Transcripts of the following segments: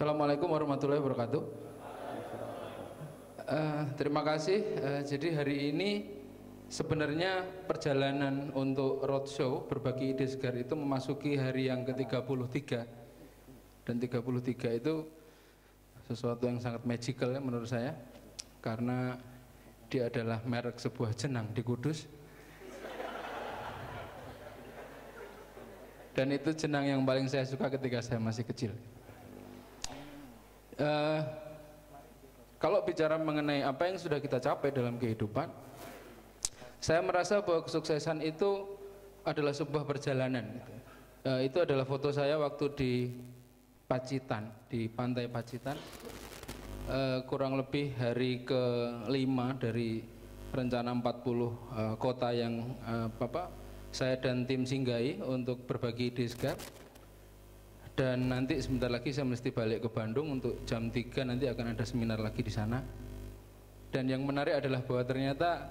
Assalamualaikum warahmatullahi wabarakatuh. Terima kasih. Jadi hari ini sebenarnya perjalanan untuk roadshow berbagi ide segar itu memasuki hari yang ke-33, dan 33 itu sesuatu yang sangat magical ya menurut saya, karena dia adalah merek sebuah jenang di Kudus, dan itu jenang yang paling saya suka ketika saya masih kecil. Kalau bicara mengenai apa yang sudah kita capai dalam kehidupan, saya merasa bahwa kesuksesan itu adalah sebuah perjalanan. Itu adalah foto saya waktu di Pacitan, di pantai Pacitan, kurang lebih hari ke-5 dari rencana 40 kota yang saya dan tim singgahi untuk berbagi ide segar. Dan nanti sebentar lagi saya mesti balik ke Bandung untuk jam 3, nanti akan ada seminar lagi di sana. Dan yang menarik adalah bahwa ternyata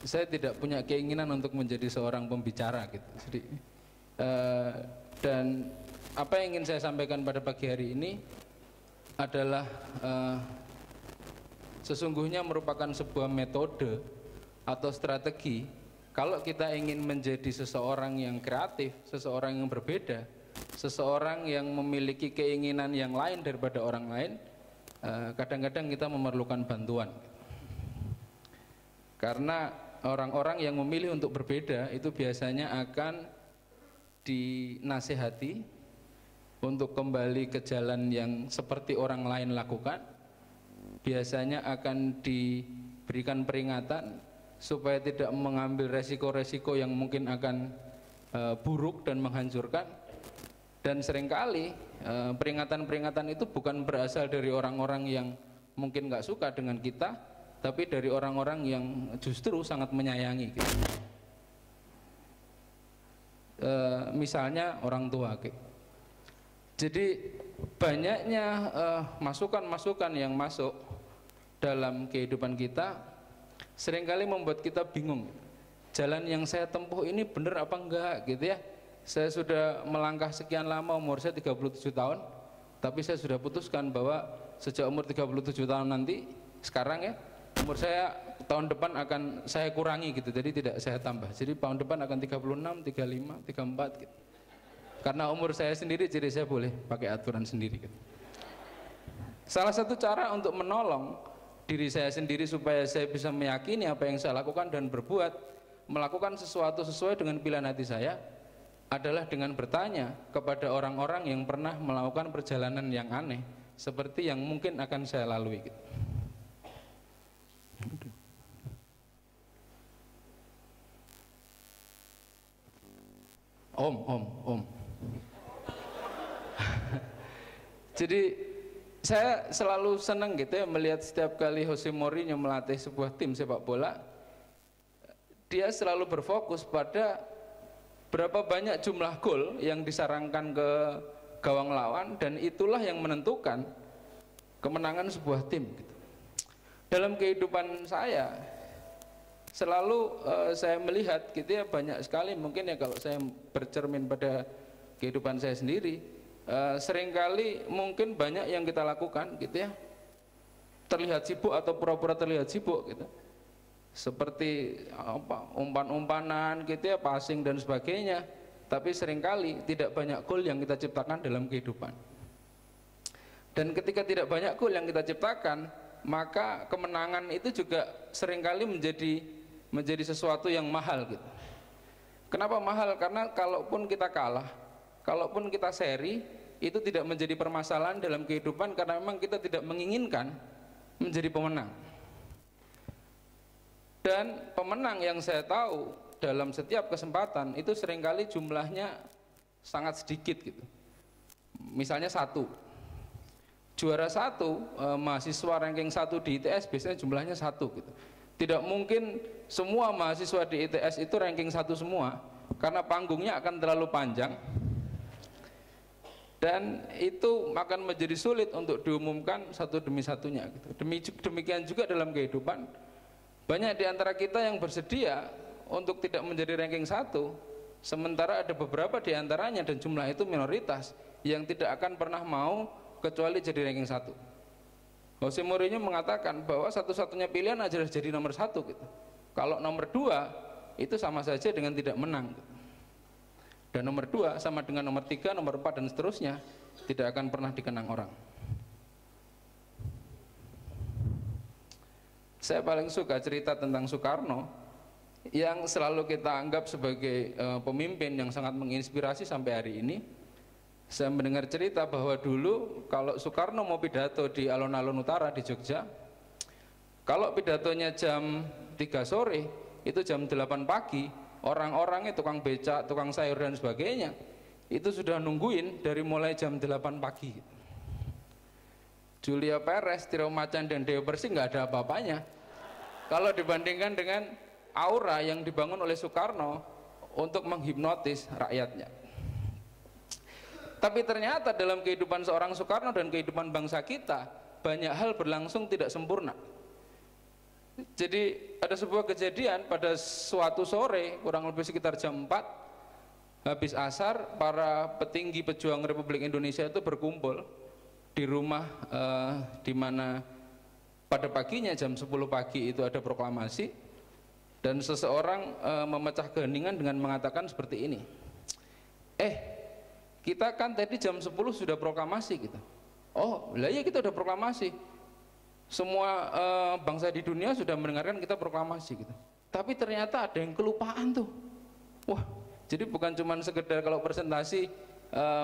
saya tidak punya keinginan untuk menjadi seorang pembicara gitu. Jadi, dan apa yang ingin saya sampaikan pada pagi hari ini adalah sesungguhnya merupakan sebuah metode atau strategi. Kalau kita ingin menjadi seseorang yang kreatif, seseorang yang berbeda, seseorang yang memiliki keinginan yang lain daripada orang lain, kadang-kadang kita memerlukan bantuan. Karena orang-orang yang memilih untuk berbeda itu biasanya akan dinasihati untuk kembali ke jalan yang seperti orang lain lakukan. Biasanya akan diberikan peringatan supaya tidak mengambil resiko-resiko yang mungkin akan buruk dan menghancurkan. Dan seringkali peringatan-peringatan itu bukan berasal dari orang-orang yang mungkin nggak suka dengan kita, tapi dari orang-orang yang justru sangat menyayangi kita. Misalnya orang tua. Jadi banyaknya masukan-masukan yang masuk dalam kehidupan kita seringkali membuat kita bingung. Jalan yang saya tempuh ini benar apa enggak gitu ya. Saya sudah melangkah sekian lama, umur saya 37 tahun, tapi saya sudah putuskan bahwa sejak umur 37 tahun nanti, sekarang ya, umur saya tahun depan akan saya kurangi gitu, jadi tidak saya tambah. Jadi tahun depan akan 36, 35, 34 gitu. Karena umur saya sendiri, jadi saya boleh pakai aturan sendiri gitu. Salah satu cara untuk menolong diri saya sendiri supaya saya bisa meyakini apa yang saya lakukan dan berbuat, melakukan sesuatu sesuai dengan pilihan hati saya, adalah dengan bertanya kepada orang-orang yang pernah melakukan perjalanan yang aneh seperti yang mungkin akan saya lalui gitu. Om. Jadi saya selalu senang gitu ya melihat setiap kali Jose Mourinho melatih sebuah tim sepak bola, dia selalu berfokus pada berapa banyak jumlah gol yang disarankan ke gawang lawan, dan itulah yang menentukan kemenangan sebuah tim gitu. Dalam kehidupan saya selalu saya melihat gitu ya, banyak sekali mungkin ya kalau saya bercermin pada kehidupan saya sendiri, seringkali mungkin banyak yang kita lakukan gitu ya, terlihat sibuk atau pura-pura terlihat sibuk gitu, seperti umpan-umpanan gitu ya, passing dan sebagainya, tapi seringkali tidak banyak gol yang kita ciptakan dalam kehidupan. Dan ketika tidak banyak gol yang kita ciptakan, maka kemenangan itu juga seringkali menjadi sesuatu yang mahal gitu. Kenapa mahal? Karena kalaupun kita kalah, kalaupun kita seri, itu tidak menjadi permasalahan dalam kehidupan, karena memang kita tidak menginginkan menjadi pemenang. Dan pemenang yang saya tahu dalam setiap kesempatan itu seringkali jumlahnya sangat sedikit gitu. Misalnya juara 1 mahasiswa ranking 1 di ITS biasanya jumlahnya 1 gitu. Tidak mungkin semua mahasiswa di ITS itu ranking 1 semua, karena panggungnya akan terlalu panjang dan itu akan menjadi sulit untuk diumumkan satu demi satunya gitu. Demikian juga dalam kehidupan, banyak di antara kita yang bersedia untuk tidak menjadi ranking 1, Sementara ada beberapa di antaranya dan jumlah itu minoritas yang tidak akan pernah mau kecuali jadi ranking 1. Jose Mourinho mengatakan bahwa satu-satunya pilihan adalah jadi nomor 1 gitu. Kalau nomor 2 itu sama saja dengan tidak menang gitu. Dan nomor 2 sama dengan nomor 3, nomor 4 dan seterusnya tidak akan pernah dikenang orang. Saya paling suka cerita tentang Soekarno yang selalu kita anggap sebagai pemimpin yang sangat menginspirasi sampai hari ini. Saya mendengar cerita bahwa dulu kalau Soekarno mau pidato di alun-alun utara di Jogja, kalau pidatonya jam 3 sore, itu jam 8 pagi, orang-orangnya tukang becak, tukang sayur dan sebagainya, itu sudah nungguin dari mulai jam 8 pagi. Julia Perez, Tiro Macan dan Dewa Persik nggak ada apa-apanya kalau dibandingkan dengan aura yang dibangun oleh Soekarno untuk menghipnotis rakyatnya. Tapi ternyata dalam kehidupan seorang Soekarno dan kehidupan bangsa kita, banyak hal berlangsung tidak sempurna. Jadi ada sebuah kejadian pada suatu sore, kurang lebih sekitar jam 4, habis asar, para petinggi pejuang Republik Indonesia itu berkumpul di rumah di mana pada paginya jam 10 pagi itu ada proklamasi, dan seseorang memecah keheningan dengan mengatakan seperti ini, kita kan tadi jam 10 sudah proklamasi gitu. Oh lah ya, kita udah proklamasi, semua bangsa di dunia sudah mendengarkan kita proklamasi gitu. Tapi ternyata ada yang kelupaan tuh. Wah, jadi bukan cuma sekedar kalau presentasi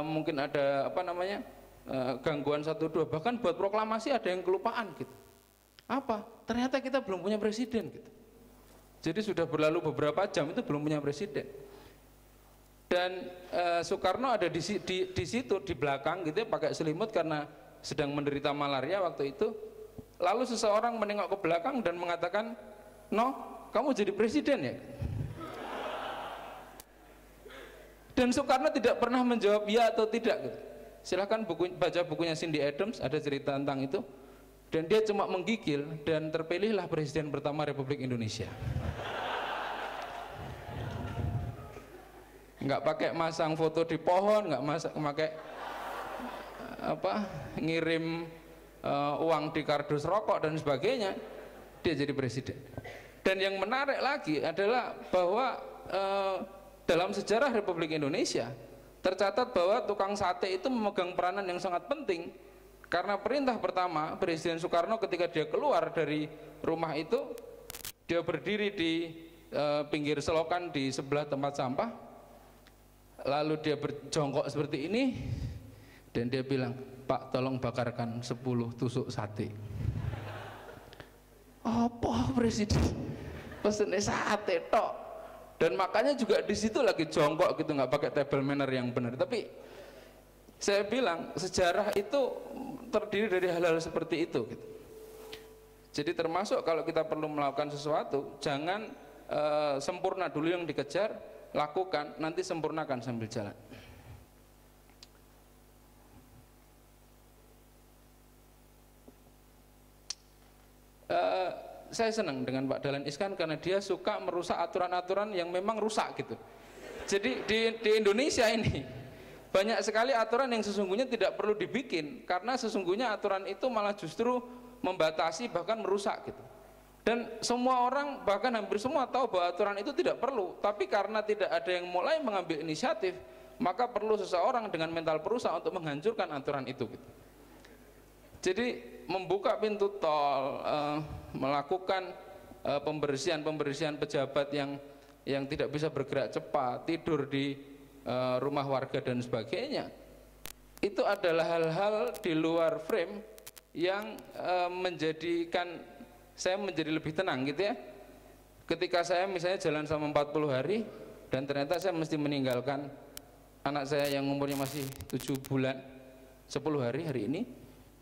mungkin ada apa namanya gangguan 1-2, bahkan buat proklamasi ada yang kelupaan gitu. Apa? Ternyata kita belum punya presiden gitu. Jadi sudah berlalu beberapa jam itu belum punya presiden. Dan Soekarno ada di situ di belakang gitu ya, pakai selimut karena sedang menderita malaria waktu itu. Lalu seseorang menengok ke belakang dan mengatakan, "No, kamu jadi presiden ya?" Dan Soekarno tidak pernah menjawab ya atau tidak gitu. Silahkan baca bukunya Cindy Adams, ada cerita tentang itu. Dan dia cuma menggigil dan terpilihlah presiden pertama Republik Indonesia. Nggak pakai masang foto di pohon, nggak pakai ngirim uang di kardus rokok dan sebagainya, dia jadi presiden. Dan yang menarik lagi adalah bahwa dalam sejarah Republik Indonesia tercatat bahwa tukang sate itu memegang peranan yang sangat penting. Karena perintah pertama Presiden Soekarno ketika dia keluar dari rumah itu, dia berdiri di pinggir selokan di sebelah tempat sampah, lalu dia berjongkok seperti ini dan dia bilang, "Pak, tolong bakarkan 10 tusuk sate." Apa presiden pesennya sate tok? Dan makanya juga di situ lagi jongkok gitu, nggak pakai table manner yang benar. Tapi saya bilang sejarah itu terdiri dari hal-hal seperti itu gitu. Jadi termasuk kalau kita perlu melakukan sesuatu, jangan sempurna dulu yang dikejar, lakukan, nanti sempurnakan sambil jalan. Saya senang dengan Pak Dahlan Iskan karena dia suka merusak aturan-aturan yang memang rusak gitu. Jadi di Indonesia ini banyak sekali aturan yang sesungguhnya tidak perlu dibikin, karena sesungguhnya aturan itu malah justru membatasi bahkan merusak gitu. Dan semua orang, bahkan hampir semua tahu bahwa aturan itu tidak perlu, tapi karena tidak ada yang mulai mengambil inisiatif, maka perlu seseorang dengan mental perusak untuk menghancurkan aturan itu gitu. Jadi membuka pintu tol, melakukan pembersihan pejabat yang tidak bisa bergerak cepat, tidur di rumah warga dan sebagainya, itu adalah hal-hal di luar frame yang menjadikan saya menjadi lebih tenang gitu ya. Ketika saya misalnya jalan sama 40 hari dan ternyata saya mesti meninggalkan anak saya yang umurnya masih 7 bulan 10 hari hari ini,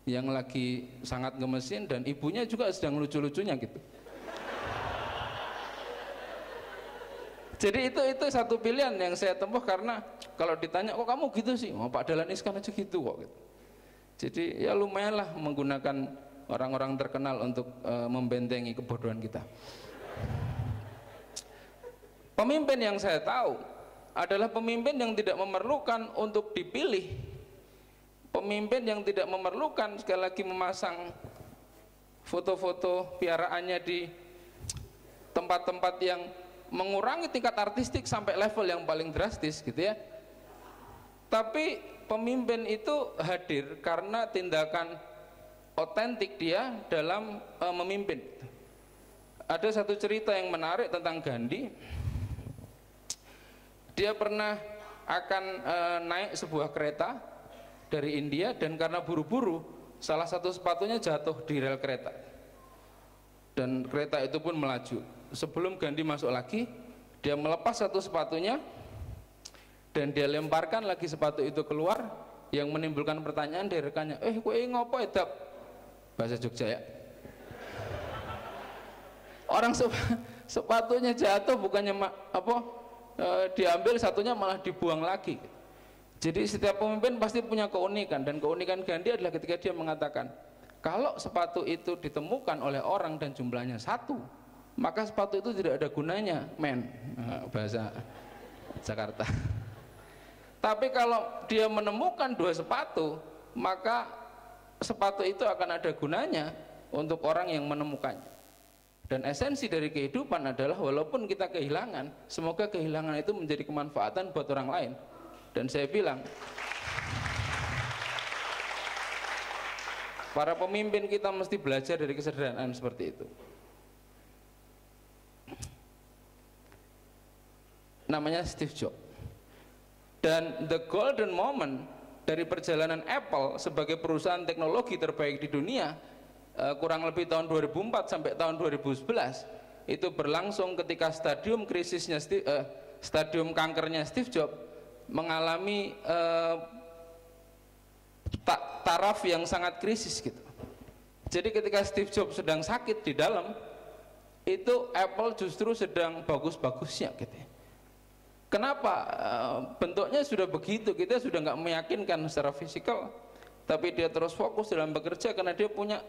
yang lagi sangat gemesin, dan ibunya juga sedang lucu-lucunya gitu. Jadi itu satu pilihan yang saya tempuh, karena kalau ditanya kok kamu gitu sih, oh, Pak Dahlan Iskan aja gitu kok gitu. Jadi ya lumayanlah menggunakan orang-orang terkenal untuk membentengi kebodohan kita. Pemimpin yang saya tahu adalah pemimpin yang tidak memerlukan untuk dipilih, pemimpin yang tidak memerlukan sekali lagi memasang foto-foto piaraannya di tempat-tempat yang mengurangi tingkat artistik sampai level yang paling drastis gitu ya. Tapi pemimpin itu hadir karena tindakan otentik dia dalam memimpin. Ada satu cerita yang menarik tentang Gandhi. Dia pernah akan naik sebuah kereta dari India, dan karena buru-buru salah satu sepatunya jatuh di rel kereta dan kereta itu pun melaju. Sebelum Gandhi masuk lagi, dia melepas satu sepatunya dan dia lemparkan lagi sepatu itu keluar, yang menimbulkan pertanyaan dari rekannya, kowe ngopo edap, bahasa Jogja ya. Orang sepatunya jatuh, bukannya diambil satunya malah dibuang lagi. Jadi setiap pemimpin pasti punya keunikan, dan keunikan Gandhi adalah ketika dia mengatakan, kalau sepatu itu ditemukan oleh orang dan jumlahnya satu, maka sepatu itu tidak ada gunanya, men, bahasa Jakarta. Tapi kalau dia menemukan dua sepatu, maka sepatu itu akan ada gunanya untuk orang yang menemukannya. Dan esensi dari kehidupan adalah walaupun kita kehilangan, semoga kehilangan itu menjadi kemanfaatan buat orang lain. Dan saya bilang, para pemimpin kita mesti belajar dari kesederhanaan seperti itu. Namanya Steve Jobs. Dan the golden moment dari perjalanan Apple sebagai perusahaan teknologi terbaik di dunia, kurang lebih tahun 2004 sampai tahun 2011, itu berlangsung ketika stadium krisisnya stadium kankernya Steve Jobs mengalami taraf yang sangat krisis gitu. Jadi ketika Steve Jobs sedang sakit di dalam, itu Apple justru sedang bagus-bagusnya gitu. Kenapa? Bentuknya sudah begitu, kita sudah nggak meyakinkan secara fisikal, tapi dia terus fokus dalam bekerja karena dia punya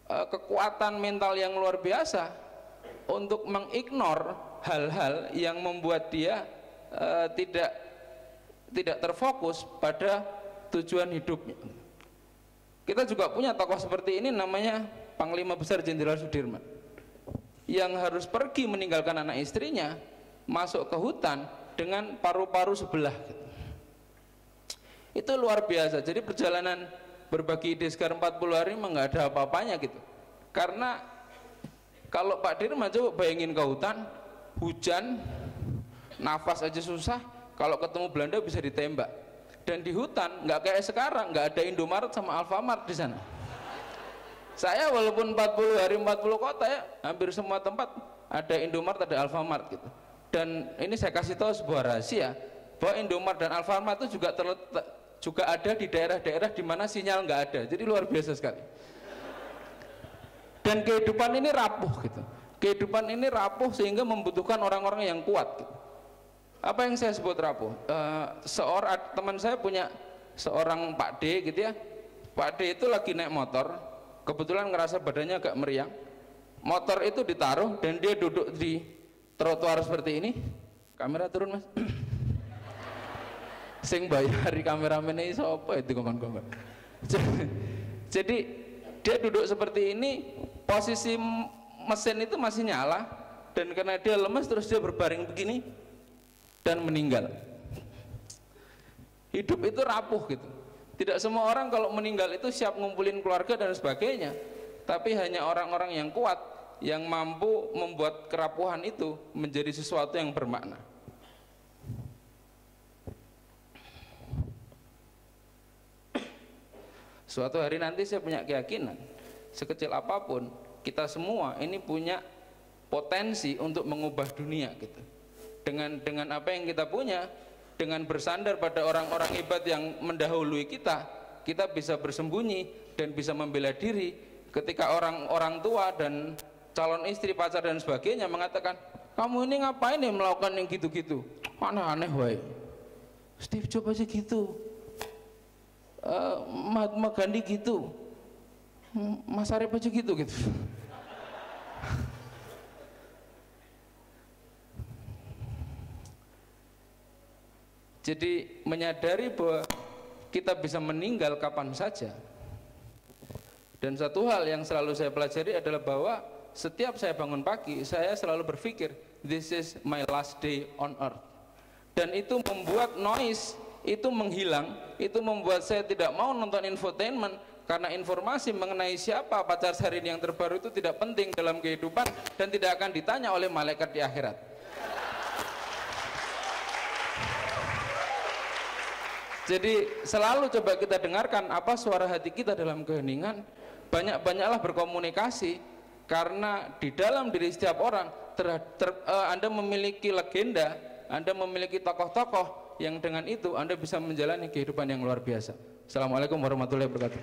kekuatan mental yang luar biasa untuk mengignore hal-hal yang membuat dia tidak terfokus pada tujuan hidupnya. Kita juga punya tokoh seperti ini, namanya Panglima Besar Jenderal Sudirman, yang harus pergi meninggalkan anak istrinya, masuk ke hutan dengan paru-paru sebelah gitu. Itu luar biasa. Jadi perjalanan berbagi ide sekitar 40 hari memang nggak ada apa-apanya gitu. Karena kalau Pak Dirman coba bayangin ke hutan, hujan, nafas aja susah, kalau ketemu Belanda bisa ditembak. Dan di hutan nggak kayak sekarang, nggak ada Indomaret sama Alfamart di sana. Saya walaupun 40 hari 40 kota ya, hampir semua tempat ada Indomaret, ada Alfamart gitu. Dan ini saya kasih tahu sebuah rahasia, bahwa Indomaret dan Alfamart itu juga ada di daerah-daerah di mana sinyal nggak ada. Jadi luar biasa sekali. Dan kehidupan ini rapuh gitu. Kehidupan ini rapuh sehingga membutuhkan orang-orang yang kuat gitu. Apa yang saya sebut rapuh? Teman saya punya seorang Pak D gitu ya. Pak D itu lagi naik motor, kebetulan ngerasa badannya agak meriang. Motor itu ditaruh dan dia duduk di trotoar seperti ini. Kamera turun mas. Sing bayari kameramen ini siapa itu kawan-kawan. Jadi dia duduk seperti ini, posisi mesin itu masih nyala, dan karena dia lemas terus dia berbaring begini dan meninggal. Hidup itu rapuh gitu. Tidak semua orang kalau meninggal itu siap ngumpulin keluarga dan sebagainya, tapi hanya orang-orang yang kuat yang mampu membuat kerapuhan itu menjadi sesuatu yang bermakna. Suatu hari nanti saya punya keyakinan, sekecil apapun kita semua ini punya potensi untuk mengubah dunia gitu. Dengan apa yang kita punya, dengan bersandar pada orang-orang hebat yang mendahului kita bisa bersembunyi dan bisa membela diri ketika orang-orang tua dan calon istri, pacar dan sebagainya mengatakan, kamu ini ngapain nih melakukan yang gitu-gitu, aneh-aneh wae. Steve Jobs aja gitu, Mahatma Gandhi gitu, Mas Arif aja gitu. Jadi menyadari bahwa kita bisa meninggal kapan saja. Dan satu hal yang selalu saya pelajari adalah bahwa setiap saya bangun pagi, saya selalu berpikir, this is my last day on earth. Dan itu membuat noise itu menghilang, itu membuat saya tidak mau nonton infotainment, karena informasi mengenai siapa pacar Syahrini yang terbaru itu tidak penting dalam kehidupan dan tidak akan ditanya oleh malaikat di akhirat. Jadi selalu coba kita dengarkan apa suara hati kita dalam keheningan. Banyak-banyaklah berkomunikasi, karena di dalam diri setiap orang Anda memiliki legenda, Anda memiliki tokoh-tokoh yang dengan itu Anda bisa menjalani kehidupan yang luar biasa. Assalamualaikum warahmatullahi wabarakatuh.